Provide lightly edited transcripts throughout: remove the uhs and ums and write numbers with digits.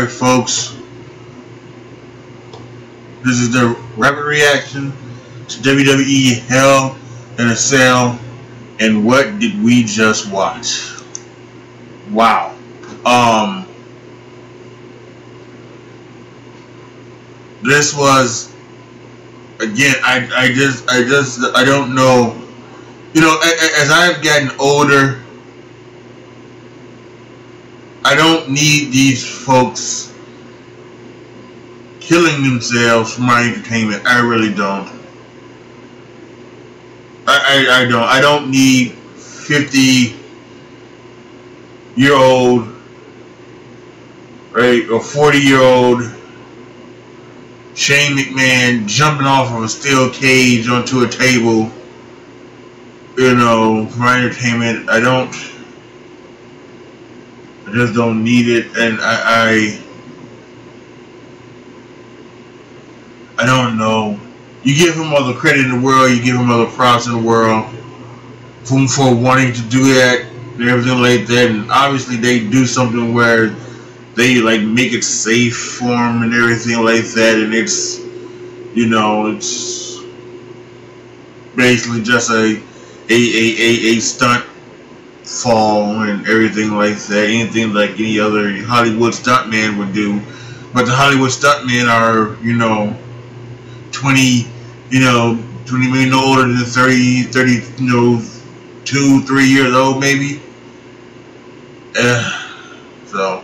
Alright folks, this is the rapid reaction to WWE Hell in a Cell, and what did we just watch? Wow. This was, again, I don't know, you know, as I've gotten older, I don't need these folks killing themselves for my entertainment. I really don't. I don't. I don't need 50-year-old, right, or 40-year-old Shane McMahon jumping off of a steel cage onto a table, you know, for my entertainment. I just don't need it, and I don't know. You give him all the credit in the world, you give him all the props in the world for wanting to do that and everything like that, and obviously they do something where they like make it safe for him and everything like that, and it's, you know, it's basically just a stunt fall and everything like that, anything like any other Hollywood stuntman would do. But the Hollywood stuntmen are, you know, 20 maybe no older than 30, you know, 2-3 years old maybe. So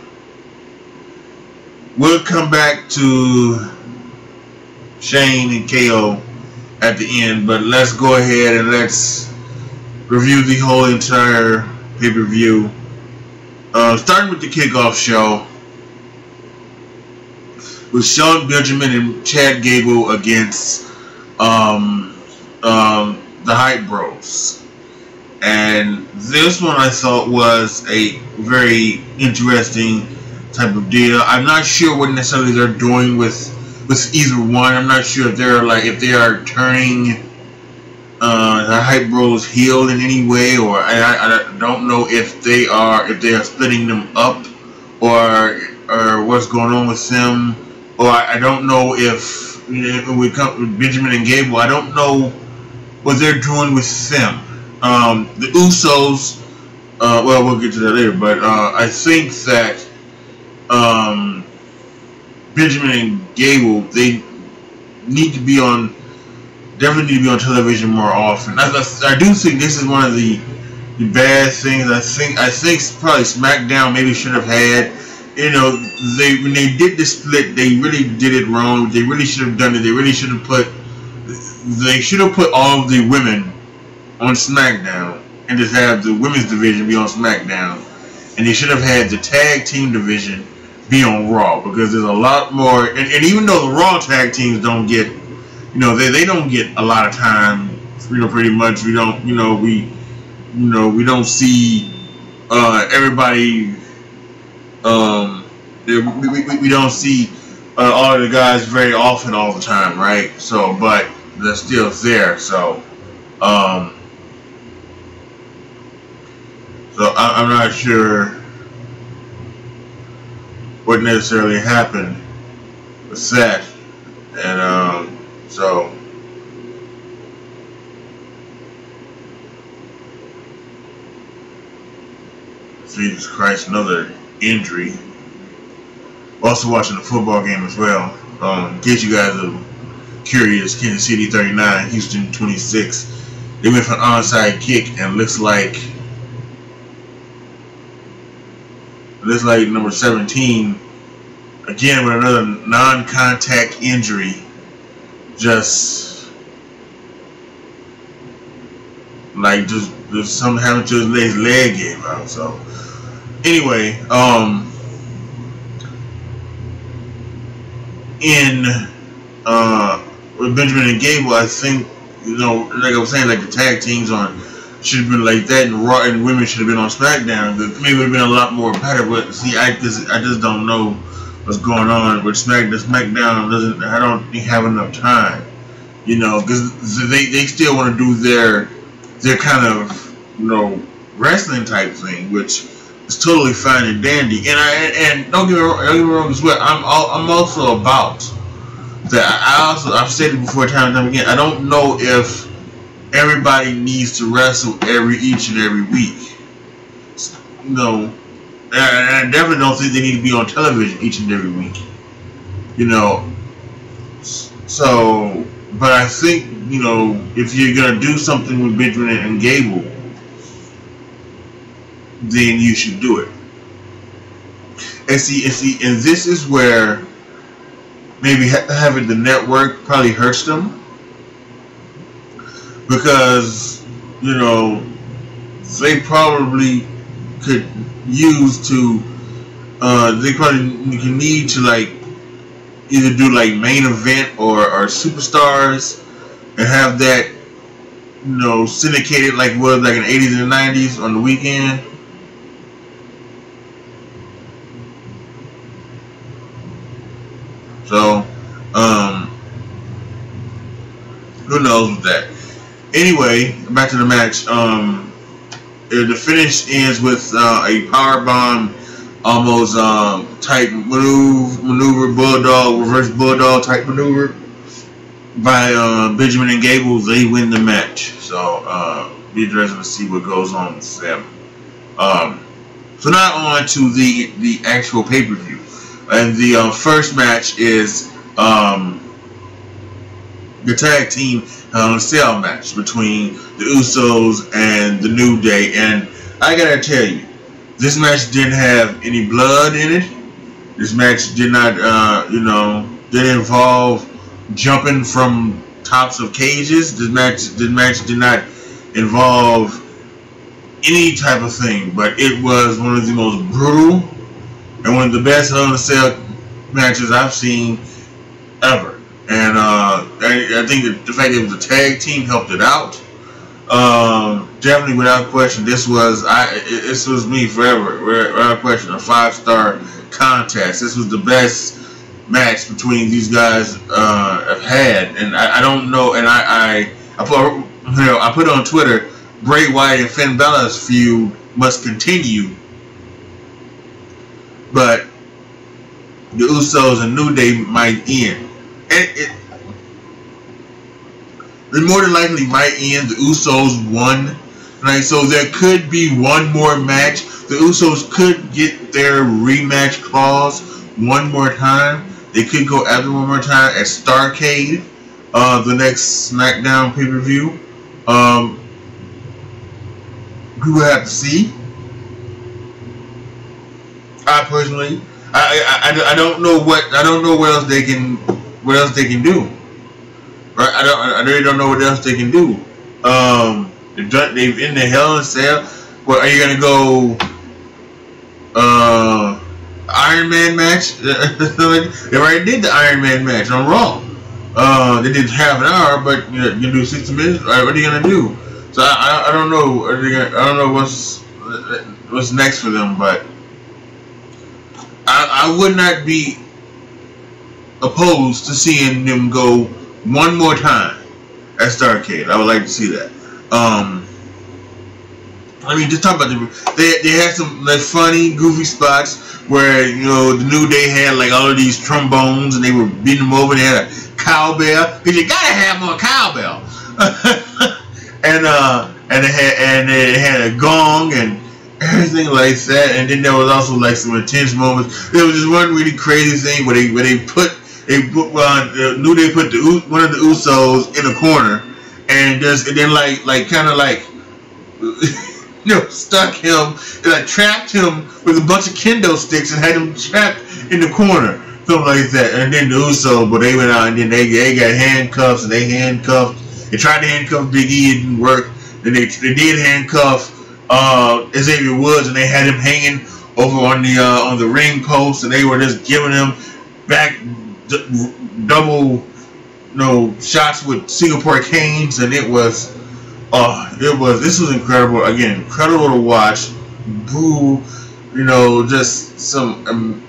we'll come back to Shane and KO at the end, but let's go ahead and let's review the whole entire pay-per-view. Starting with the kickoff show with Shelton Benjamin and Chad Gable against the Hype Bros. And this one I thought was a very interesting type of deal. I'm not sure what necessarily they're doing with either one. I'm not sure if they're like, if they are turning the Hype Bros heel in any way, or I don't know if they are splitting them up, or what's going on with them, or I don't know if when we come with Benjamin and Gable, I don't know what they're doing with them. The Usos, well, we'll get to that later, but I think that Benjamin and Gable, they need to be on. Definitely need to be on television more often. I do think this is one of the bad things. I think probably SmackDown maybe should have had. You know, when they did the split, they really did it wrong. They really should have done it. They really should have put all of the women on SmackDown and just have the women's division be on SmackDown, and they should have had the tag team division be on Raw, because there's a lot more. And even though the Raw tag teams don't get, you know, they don't get a lot of time, you know, pretty much. We don't, you know, we don't see everybody. We don't see all of the guys very often all the time, right? So, but they're still there. So, I'm not sure what necessarily happened with that, and so Jesus Christ, another injury. Also watching the football game as well. In case you guys are curious, Kansas City 39, Houston 26. They went for an onside kick, and looks like number 17 again with another non-contact injury. Just something happened to his leg gave out. So anyway, with Benjamin and Gable, I think, you know, like I was saying, like the tag teams should have been like that, and Raw and women should have been on SmackDown. Maybe it would have been a lot more better. But see, I just don't know what's going on with SmackDown. I don't have enough time, you know, because they still want to do their kind of, you know, wrestling type thing, which it's totally fine and dandy. And don't get me wrong as well. I'm also about that. I've said it before time and time again. I don't know if everybody needs to wrestle each and every week. You know, and I definitely don't think they need to be on television each and every week. You know, so, but I think, you know, if you're gonna do something with Benjamin and Gable, then you should do it. And this is where maybe having the network probably hurts them, because, you know, they probably could use to, they probably can need to, like, either do like main event or superstars and have that, you know, syndicated like it was like in the 80s and the 90s on the weekend. So, who knows with that. Anyway, back to the match. The finish ends with a powerbomb, almost type maneuver, bulldog, reverse bulldog type maneuver by Benjamin and Gable. They win the match. So be interested to see what goes on with them. So now on to the actual pay-per-view, and the first match is the tag team cell match between the Usos and the New Day. And I gotta tell you, this match didn't have any blood in it. This match did not, didn't involve jumping from tops of cages. This match did not involve any type of thing. But it was one of the most brutal and one of the best Hell in a Cell matches I've seen ever. And I think that the fact that it was a tag team helped it out. Definitely, without question, this was me forever, without question, a 5-star contest. This was the best match between these guys have had, and I don't know. And I put on Twitter, Bray Wyatt and Finn Balor's feud must continue, but the Usos and New Day might end. It more than likely might end. The Usos won, right? So there could be one more match. The Usos could get their rematch clause one more time. They could go after one more time at Starrcade, the next SmackDown pay-per-view. We will have to see. I personally, I don't know what else they can do. Right? I really don't know what else they can do. They've in the Hell in a Cell. Well, are you gonna go Iron Man match? They already did the Iron Man match on Raw. They did half an hour, but you can do 60 minutes. Right? What are you gonna do? So I don't know. I don't know what's next for them, but I would not be opposed to seeing them go one more time at Starrcade. I would like to see that. I mean, just talk about they had some like funny, goofy spots where, you know, the New Day had like all of these trombones and they were beating them over. They had a cowbell, because you gotta have more cowbell. and they had a gong and everything like that. And then there was also like some intense moments. There was just one really crazy thing where they put New Day put one of the Usos in a corner and then kind of like stuck him, like trapped him with a bunch of kendo sticks and had him trapped in the corner, something like that. And then the Usos, but they went out and then they got handcuffs and they tried to handcuff Big E, it didn't work. Then they did handcuff Xavier Woods, and they had him hanging over on the ring post, and they were just giving him back double shots with Singapore canes, and this was incredible. Again, incredible to watch. Boo, just some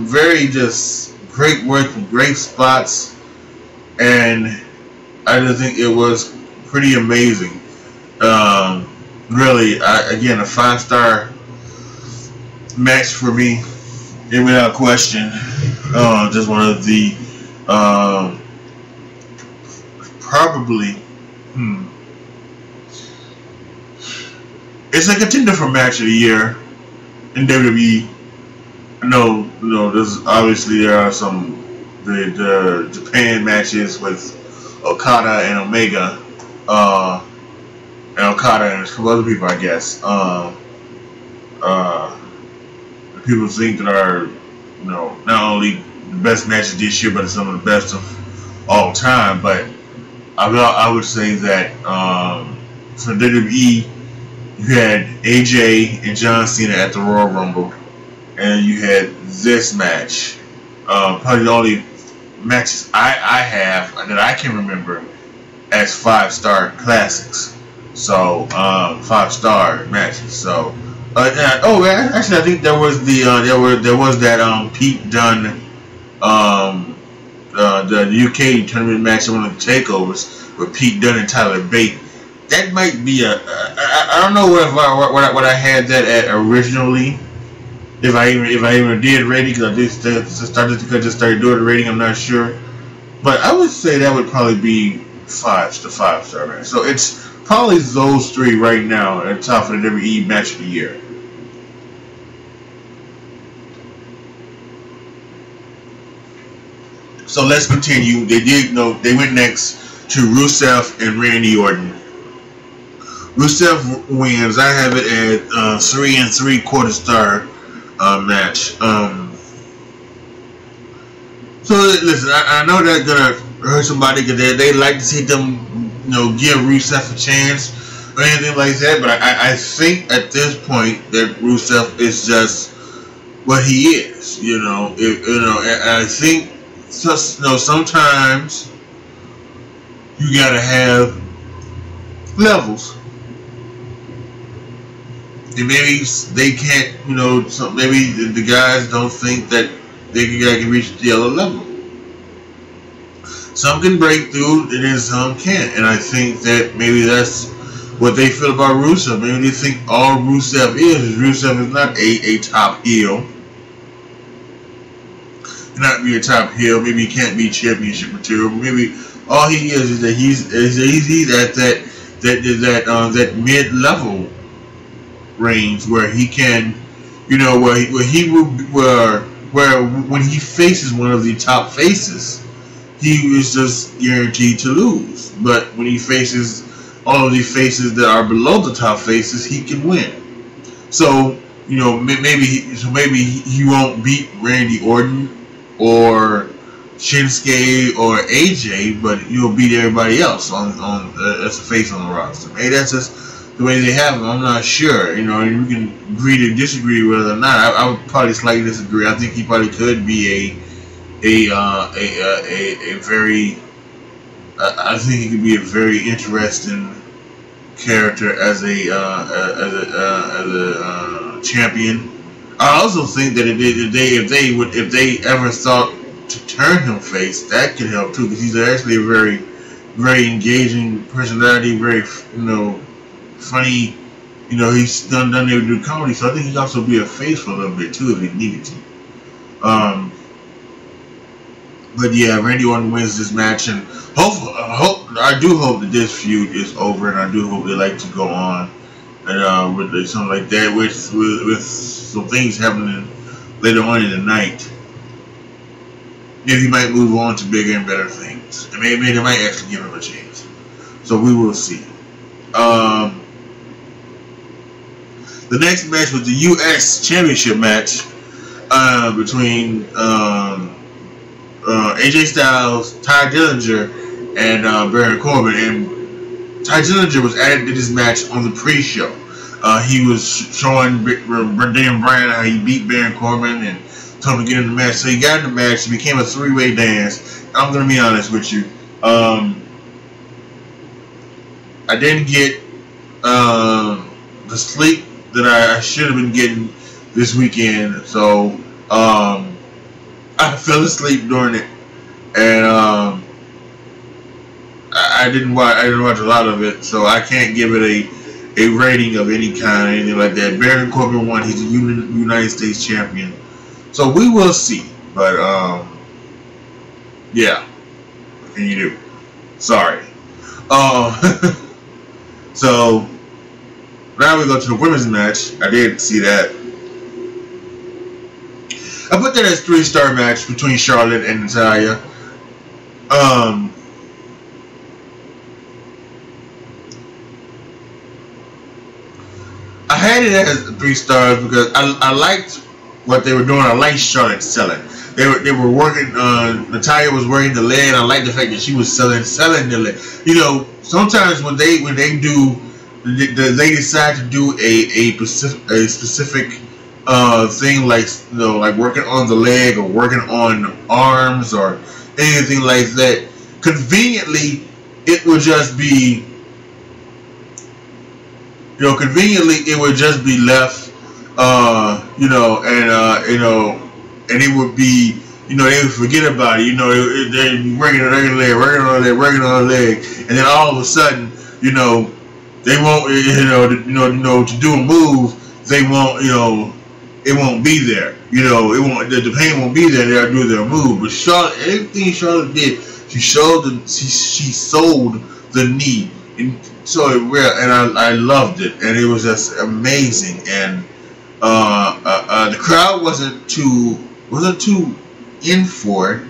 very just great work, great spots, and I just think it was pretty amazing. Really, again, a 5-star match for me, and without question, just one of the probably it's a contender for match of the year in WWE. I know, there's obviously there are some the Japan matches with Okada and Omega, and Okada and a couple other people, I guess. People think that are, not only the best matches this year, but some of the best of all time. But I would say that for WWE, you had AJ and John Cena at the Royal Rumble, and you had this match. Probably the only matches I have that I can remember as 5-star classics. So 5-star matches. So actually, I think there was there was that Pete Dunne the UK tournament match on one of the takeovers with Pete Dunne and Tyler Bate. That might be I don't know what I had that at originally. If I even did rating, because I just started doing the rating, I'm not sure. But I would say that would probably be 5-star match. So it's probably those three right now at the top of the WWE match of the year. So let's continue. They went next to Rusev and Randy Orton. Rusev wins. I have it at 3 3/4 star match. So listen, I know that's gonna hurt somebody because they like to see them, give Rusev a chance or anything like that. But I think at this point that Rusev is just what he is. I think sometimes you gotta have levels. And maybe they can't, maybe the guys don't think that they can reach the other level. Some can break through, and then some can't. And I think that maybe that's what they feel about Rusev. Maybe they think all Rusev is Rusev is not a top heel. Not be a top heel. Maybe he can't be championship material. Maybe all he is that he's at that mid-level range where he can, where when he faces one of the top faces, he is just guaranteed to lose. But when he faces all of the faces that are below the top faces, he can win. So maybe he won't beat Randy Orton or Shinsuke or AJ, but you'll beat everybody else on as a face on the roster. Maybe that's just the way they have them. I'm not sure. We can agree to disagree whether or not. I would probably slightly disagree. I think he probably could be a very. I think he could be a very interesting character as a champion. I also think that if they ever thought to turn him face, that could help too, because he's actually a very, very engaging personality, very funny. He's done able to do comedy, so I think he could also be a face for a little bit too if he needed to. But yeah, Randy Orton wins this match, and I do hope that this feud is over, and I do hope they like to go on and with something like that, with some things happening later on in the night. Maybe he might move on to bigger and better things, and maybe they might actually give him a chance. So we will see. The next match was the U.S. Championship match between AJ Styles, Ty Dillinger, and Baron Corbin. And Ty Dillinger was added to this match on the pre-show. He was showing Dan Bryan how he beat Baron Corbin and told him to get in the match. So he got in the match. It became a three-way dance. I'm going to be honest with you. I didn't get the sleep that I should have been getting this weekend. So I fell asleep during it, and I didn't watch a lot of it, so I can't give it a rating of any kind, anything like that. Baron Corbin won. He's a United States champion. So we will see. But, yeah. What can you do? Sorry. So, now we go to the women's match. I did see that. I put that as 3-star match between Charlotte and Natalya. I had it as 3 stars because I liked what they were doing. I liked Charlotte selling. They were working. Natalya was working the leg, and I liked the fact that she was selling the leg. You know, sometimes when they decide to do a specific thing, like, you know, like working on the leg or working on arms or anything like that. Conveniently, it would just be, you know, it would just be left, you know, and it would be, you know, they would forget about it. You know, they'd be working on their leg, working on their leg, and then all of a sudden, you know, they won't, you know, to do a move, they won't, you know, it won't be there. You know, it won't. The pain won't be there. They'll do their move. But Charlotte, everything Charlotte did, she sold the knee, and so it real. And I loved it, and it was just amazing. And the crowd wasn't too in for it,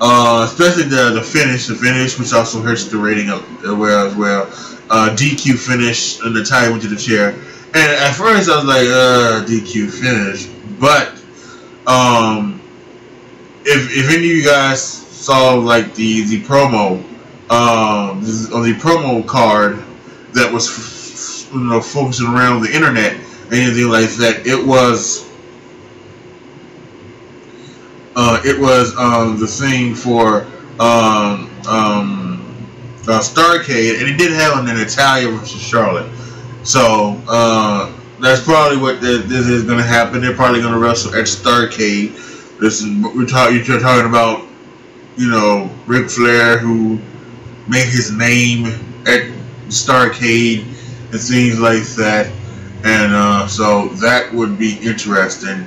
especially the finish, which also hurts the rating up as well. DQ finish, and Natalya went to the chair. And at first I was like, DQ finish. But if any of you guys saw like the promo, on the promo card that was, you know, focusing around the internet, anything like that, it was the thing for Starrcade, and it did have on the Natalya versus Charlotte. So that's probably what this is going to happen. They're probably going to wrestle at Starrcade. This is you're talking about, you know, Ric Flair, who made his name at Starrcade and things like that, and so that would be interesting.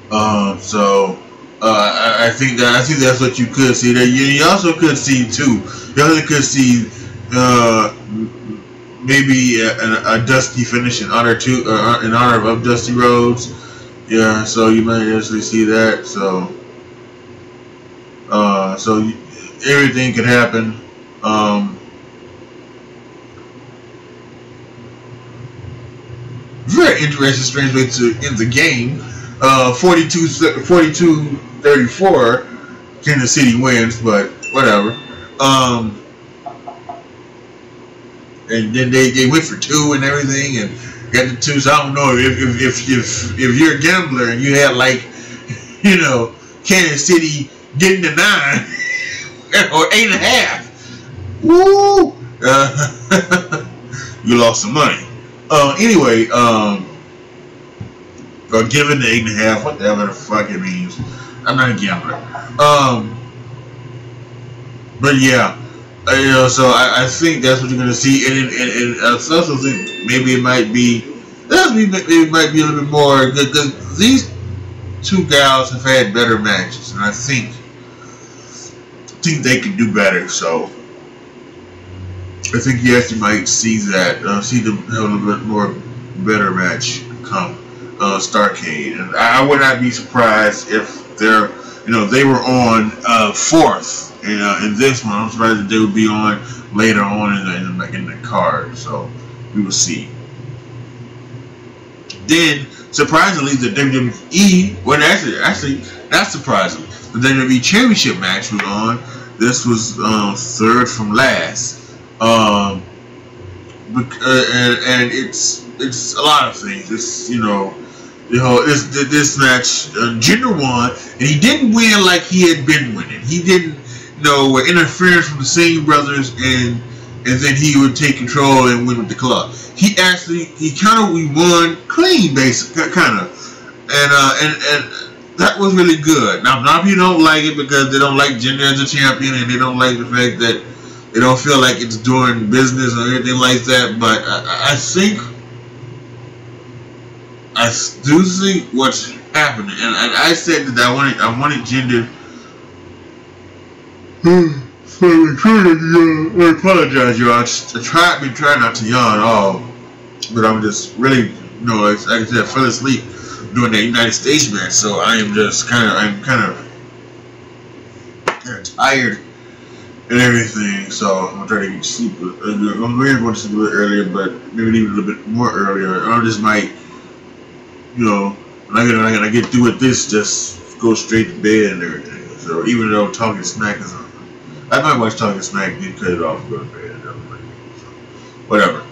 I think that's what you could see there. You also could see too. You also could see maybe a Dusty finish in honor of Dusty Rhodes. Yeah, so you might actually see that. So everything could happen. Very interesting, strange way to end the game. 42-34, Kansas City wins, but whatever. And then they went for 2 and everything, and got the 2. So I don't know if you're a gambler and you had, like, you know, Kansas City getting the 9 or 8.5. Woo! You lost some money. Anyway, given the 8.5, whatever the fuck it means. I'm not a gambler. But yeah, you know, so I think that's what you're gonna see, and I also think maybe it might be a little bit more good, because these 2 gals have had better matches, and I think they could do better. So I think you actually might see that, see them have a little bit more better match come Starrcade, and I would not be surprised if they're, you know, they were on 4th in this one. I'm surprised that they would be on later on in the card. So we will see. Then surprisingly, the WWE, well, actually not surprisingly, the WWE Championship match was on. This was 3rd from last. And it's a lot of things. It's, you know, this match, Jinder won, and he didn't win like he had been winning. He didn't, you know, interference from the Singh brothers, and then he would take control and win with the club. He won clean, basically, kind of, and that was really good. Now, a lot of people don't like it because they don't like Jinder as a champion, and they don't like the fact that It don't feel like it's doing business or anything like that. But I think I do see what's happening, and I said that I wanted Jinder. I apologize, y'all. I've been trying not to yawn at all, but I'm just really, like I said, I fell asleep during that United States match, so I am just kind of tired and everything. So I'm gonna try to get sleep. I'm really going to sleep a little earlier, but maybe even a little bit more earlier. I just might, when I get through with this, just go straight to bed and everything. So even though Talking Smack is on, I might watch Talking Smack, then cut it off, go to bed, and so whatever.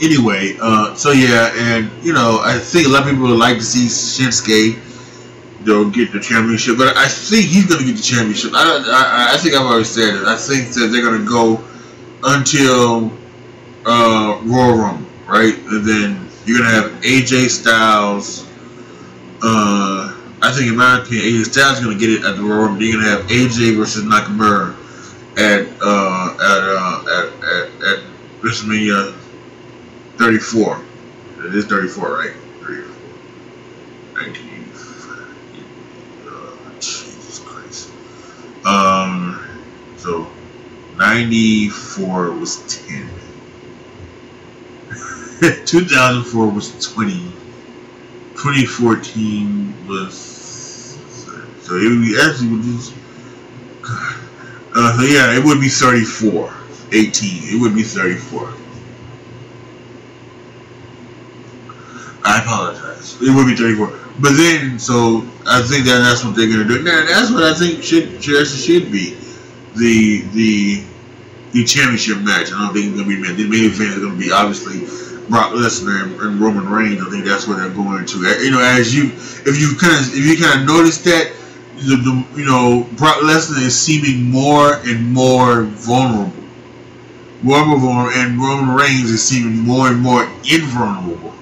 Anyway, so yeah, and I think a lot of people would like to see Shinsuke, get the championship, but I think he's gonna get the championship. I think I've already said it. I think that they're gonna go until Royal Rumble, right? And then you're gonna have AJ Styles. I think, in my opinion, AJ Styles is gonna get it at the Royal Rumble. You're gonna have AJ versus Nakamura at WrestleMania 34. It is 34, right? 34. 1985. Jesus Christ. So 94 was 10. 2004 was 20. 2014 was, so it would be actually so yeah, it would be 34. 18. It would be 34. I apologize. It would be 34. But then, so I think that's what they're gonna do. Now that's what I think should be the championship match. I don't think it's gonna be the main event is gonna be obviously Brock Lesnar and Roman Reigns. I think that's what they're going to. If you kind of notice that, Brock Lesnar is seeming more and more vulnerable. And Roman Reigns is seeming more and more invulnerable.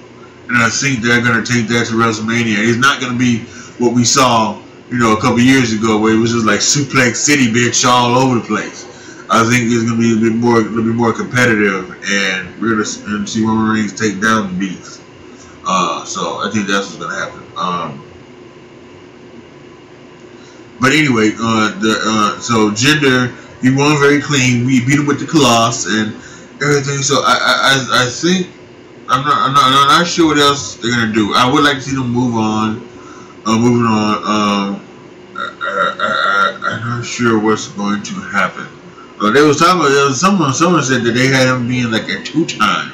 And I think they're going to take that to WrestleMania. It's not going to be what we saw, a couple years ago, where it was just like Suplex City, bitch, all over the place. I think it's going to be a little bit more competitive, and we're going to see Roman Reigns take down the Beast. So I think that's what's going to happen. But anyway, so Jinder, he won very clean. We beat him with the Colossus and everything. So I think I'm not sure what else they're gonna do. I would like to see them move on. Moving on. I'm not sure what's going to happen. They was talking about someone said that they had him being like a 2-time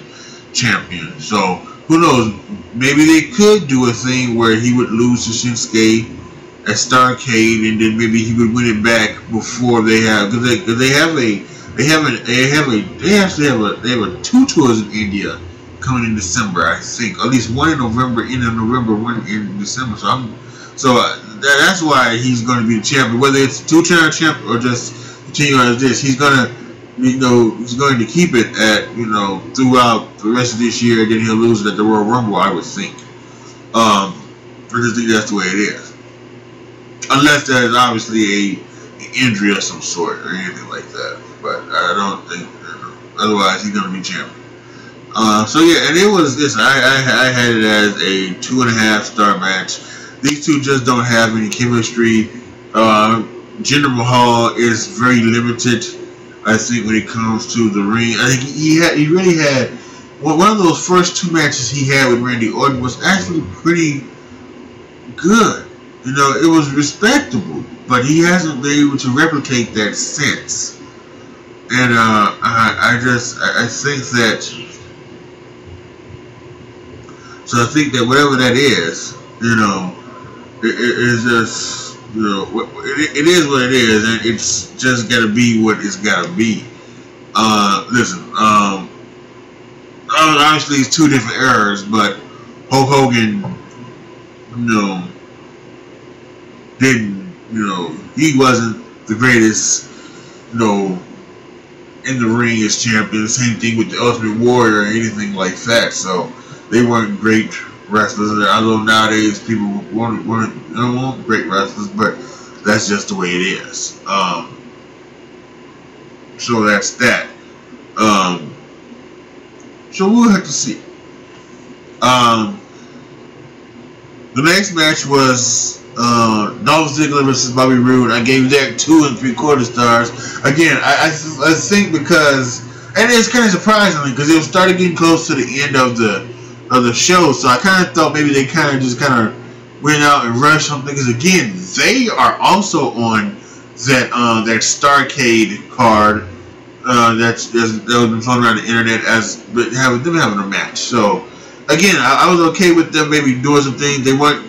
champion. So who knows? Maybe they could do a thing where he would lose to Shinsuke at Starrcade, and then maybe he would win it back before they have, because they have 2 tours in India coming in December, I think, at least one in November, one in December. So that's why he's going to be the champion, whether it's 2-time champion or just continue as this. He's going to, he's going to keep it at, throughout the rest of this year, and then he'll lose it at the Royal Rumble, I would think. I just think that's the way it is. Unless there's obviously an injury of some sort or anything like that. But I don't think, otherwise he's going to be champion. So yeah, and it was, listen, I had it as a 2.5-star match. These two just don't have any chemistry. Jinder Mahal is very limited, I think, when it comes to the ring. I think he really had, one of those first 2 matches he had with Randy Orton was actually pretty good. It was respectable, but he hasn't been able to replicate that since. And I think that, so I think that whatever that is, it is just, it is what it is, and it's just gotta be what it's gotta be. Listen, obviously it's 2 different eras, but Hulk Hogan, didn't, he wasn't the greatest, in the ring as champion. Same thing with the Ultimate Warrior or anything like that. So they weren't great wrestlers. Although nowadays people don't want great wrestlers, but that's just the way it is. So that's that. So we'll have to see. The next match was Dolph Ziggler versus Bobby Roode. I gave that 2 3/4 stars. Again, I think because, and it's kind of surprisingly because it was starting getting close to the end of the show, so I kind of thought maybe they kind of went out and rushed something. Because again, they are also on that Starrcade card that's been flown around the internet as having a match. So again, I was okay with them maybe doing some things. They weren't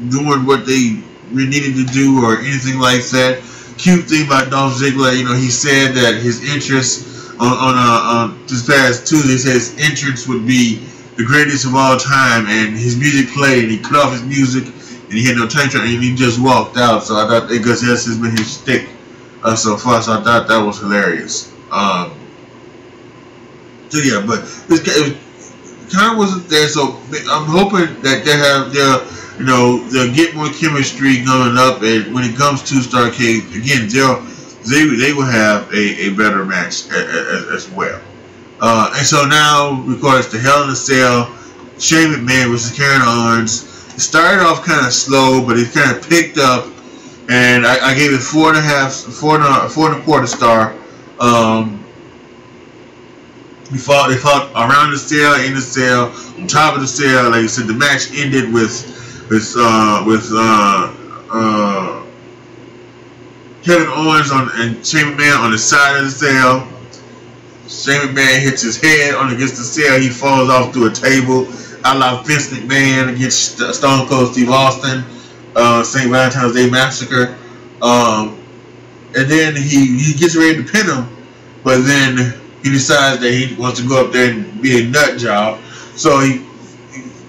doing what they needed to do or anything like that. Cute thing about Dolph Ziggler, he said that his interest on this past Tuesday, said his entrance would be the greatest of all time, and his music played, and he cut off his music, and he had no time to, and he just walked out. So I thought, because this has been his shtick so far, so I thought that was hilarious. So yeah, but it kind of wasn't there. So I'm hoping that they'll get more chemistry going up, and when it comes to Starrcade, again, they will have a better match as well. And so now, of course, the Hell in a Cell, Shane McMahon versus Kevin Owens. It started off kind of slow, but it kind of picked up, and I gave it 4 1/4 star. They fought around the cell, in the cell, on top of the cell. Like I said, the match ended with Kevin Owens and Shane McMahon on the side of the cell. Shane McMahon hits his head against the cell. He falls off through a table, a la Vince McMahon against Stone Cold Steve Austin, St. Valentine's Day Massacre. And then he gets ready to pin him, but then he decides that he wants to go up there and be a nut job. So he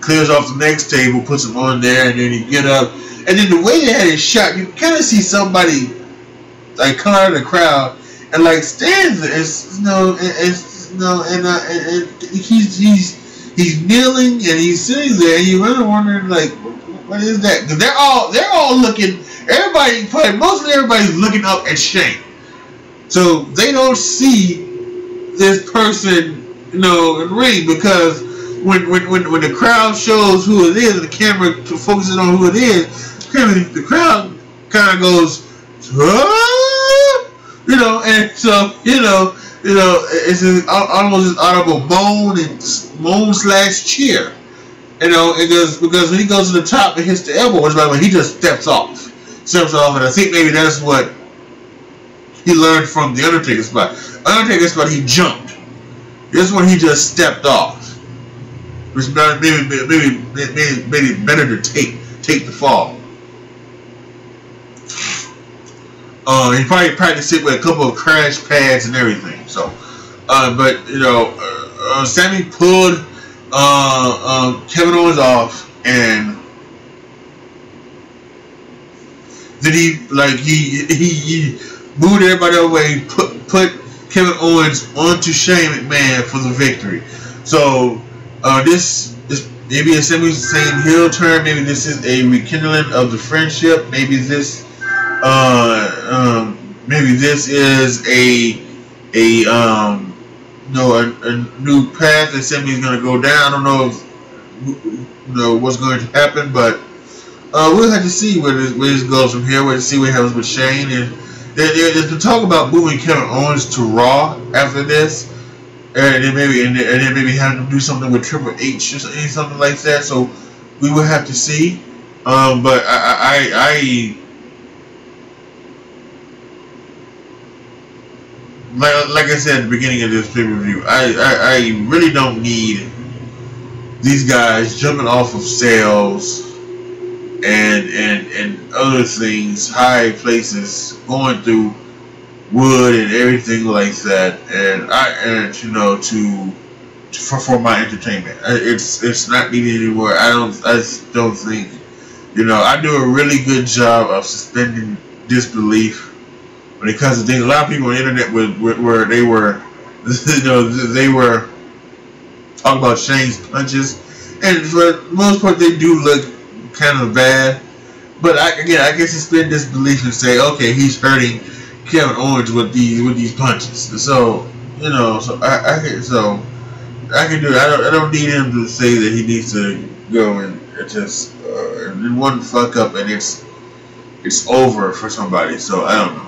clears off the next table, puts him on there, and then he get up. And then the way they had it shot, you kind of see somebody like come out of the crowd and like stands there. He's kneeling and he's sitting there, and you're really wondering like, what is that? Because they're all looking. Mostly everybody's looking up at Shane, so they don't see this person, in the ring, because when the crowd shows who it is and the camera focuses on who it is, the crowd kind of goes, and so it's almost an audible moan / cheer, because when he goes to the top and hits the elbow, it's like when he just steps off, and I think maybe that's what he learned from the Undertaker spot. Undertaker spot, he jumped. This one, he just stepped off, which made it better to take the fall. He probably practiced it with a couple of crash pads and everything. So, but Sammy pulled Kevin Owens off, and then he moved everybody away, put Kevin Owens onto Shane McMahon for the victory. So this maybe a same heel turn. Maybe this is a rekindling of the friendship. Maybe this is a new path that Sammy's gonna go down. I don't know what's going to happen, but we'll have to see where this goes from here. We'll have to see what happens with Shane, and there's been talk about moving Kevin Owens to Raw after this, and then maybe having him do something with Triple H or something like that. So we will have to see. But I like I said at the beginning of this pay-per-view, I really don't need these guys jumping off of cells and other things, high places, going through wood and everything like that, for my entertainment. It's not needed anymore. I just don't think. I do a really good job of suspending disbelief when it comes to things. A lot of people on the internet where they were, they were talking about Shane's punches, and for the most part they do look kind of bad. But I can suspend disbelief and say, okay, he's hurting Kevin Owens with these punches. So you know, so I can do it. I don't need him to say that he needs to go and just and one fuck up and it's over for somebody. So I don't know.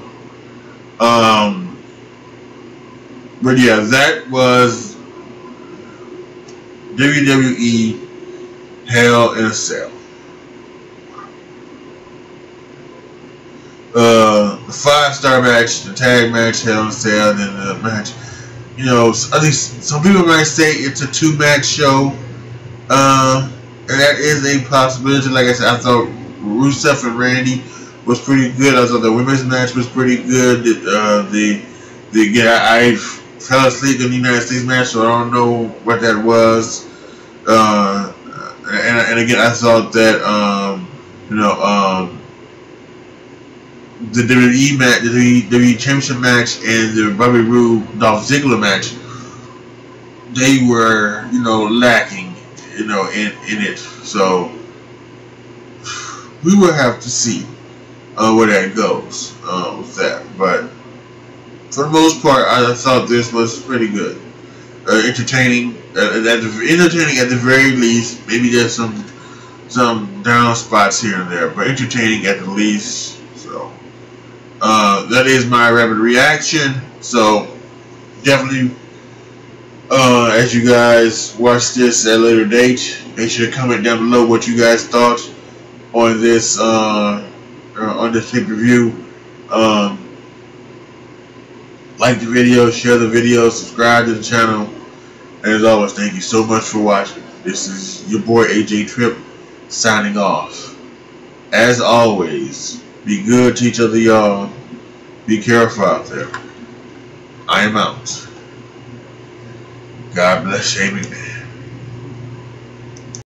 But yeah, that was WWE Hell in a Cell. The 5-star match, the tag match, Hell in a Cell, and then the match. You know, at least some people might say it's a 2-match show. And that is a possibility. Like I said, I thought Rusev and Randy was pretty good. I thought the women's match was pretty good. I fell asleep in the United States match, so I don't know what that was. And again, I thought that the WWE match, the WWE Championship match, and the Bobby Roode Dolph Ziggler match, they were lacking in it. So we will have to see where that goes with that. But for the most part, I thought this was pretty good, entertaining. Entertaining at the very least. Maybe there's some down spots here and there, but entertaining at the least. So that is my rapid reaction. So definitely, as you guys watch this at a later date, make sure to comment down below what you guys thought on this pay-per-view. Like the video, share the video, subscribe to the channel, and as always, thank you so much for watching. This is your boy AJ Trip signing off. As always, be good to each other, y'all. Be careful out there. I am out. God bless Shane McMahon.